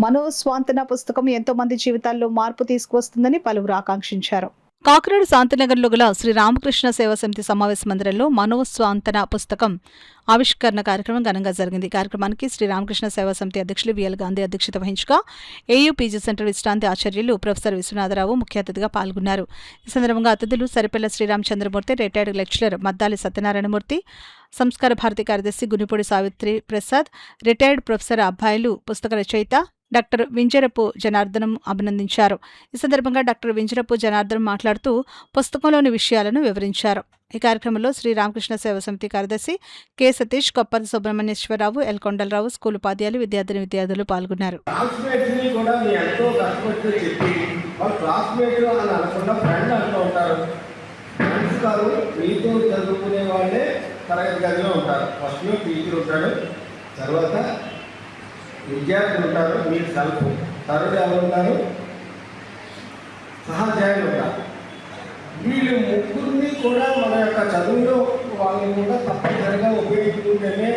మనో స్వాంతన పుస్తకం ఎంతో మంది జీవితాల్లో మార్పు తీసుకువస్తుందని పలువురు ఆకాంక్షించారు. కాకినాడ శాంతినగర్లో గల శ్రీ రామకృష్ణ సేవా సమితి సమావేశ మందిరంలో మనోస్వాంతన పుస్తకం ఆవిష్కరణ కార్యక్రమం ఘనంగా జరిగింది. కార్యక్రమానికి శ్రీ రామకృష్ణ సేవా సమితి అధ్యక్షులు విఎల్ గాంధీ అధ్యక్షత వహించగా ఏయూ పీజీ సెంటర్ విశ్రాంతి ఆచార్యులు ప్రొఫెసర్ విశ్వనాథరావు ముఖ్య అతిథిగా పాల్గొన్నారు. ఈ సందర్భంగా అతిథులు సరిపెల్ల శ్రీరామచంద్రమూర్తి, రిటైర్డ్ లెక్చరర్ మద్దాలి సత్యనారాయణమూర్తి, సంస్కార భారతి కార్యదర్శి గునిపూడి సావిత్రి ప్రసాద్, రిటైర్డ్ ప్రొఫెసర్ అబ్బాయిలు పుస్తక రచయిత డాక్టర్ వింజరపు జనార్దనం అభినందించారు. ఈ సందర్భంగా డాక్టర్ వింజరపు జనార్దనం మాట్లాడుతూ పుస్తకంలోని విషయాలను వివరించారు. ఈ కార్యక్రమంలో శ్రీ రామకృష్ణ సేవా సమితి కార్యదర్శి K Satish, Kopparthi Subrahmanyeswara Rao, L Kondalarao, school ఉపాధ్యాయులు, విద్యార్థులు పాల్గొన్నారు. విద్యార్థులు ఉంటారు, మీరు సెల్ఫ్, థర్డ్ ఎవరు ఉంటారు, సహాధ్యాయులు ఉంటారు. వీళ్ళు ముగ్గురిని కూడా మన యొక్క చదువులో వాళ్ళని కూడా తప్పనిసరిగా ఉపయోగించుకుంటేనే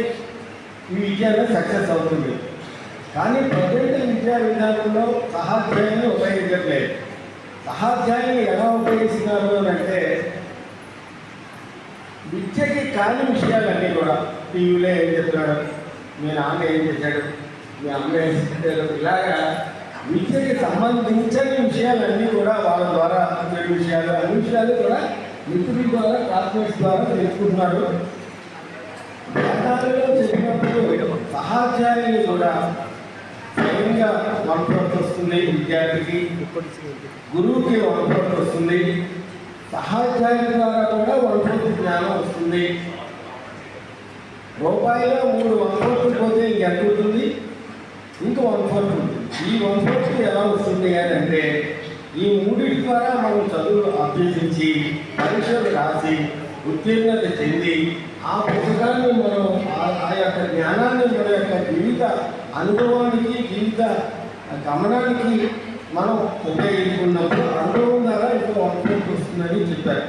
ఈ విద్య అనేది సక్సెస్ అవుతుంది. కానీ ప్రజెంట్ విద్యా విధానంలో సహాధ్యాయాన్ని ఉపయోగించట్లేదు. సహాధ్యాయాన్ని ఎలా ఉపయోగిస్తున్నారు అంటే విద్యకి కాని విషయాలన్నీ కూడా టీవీలో ఏం చెప్తున్నాడు, మీ నాన్న ఏం చేశాడు, మీ అమ్మ ఏం చేశాడు, ఇలాగా విద్యకి సంబంధించని విషయాలన్నీ కూడా వాళ్ళ ద్వారా విషయాలు అన్ని విషయాలు కూడా మిత్రుల ద్వారా క్లాస్మేట్స్ ద్వారా తెలుసుకుంటున్నారు. వేదాలలో చెప్పినప్పుడు సహాధ్యాయులు కూడా స్వయంగా వంపటి వస్తుంది, విద్యార్థికి గురువుకి వంపటి వస్తుంది, సహాధ్యాయుల ద్వారా కూడా వంపటి జ్ఞానం వస్తుంది. రూపాయిలో 3 వంపట్లు పోతే ఇంకెంత ఉంటుంది, ఇంకా 1/4 ఉంటుంది. ఈ 1/4 ఎలా వస్తుంది అని అంటే ఈ మూడింటి ద్వారా మనం చదువు అభ్యసించి పరీక్షలు రాసి ఉత్తీర్ణత చెంది ఆ పుస్తకాన్ని మనం ఆ యొక్క జ్ఞానాన్ని మన యొక్క జీవిత అనుభవానికి, జీవిత గమనానికి మనం ఉపయోగించుకున్నప్పుడు అనుభవం ద్వారా ఇంకా 1/4 వస్తుందని చెప్పారు.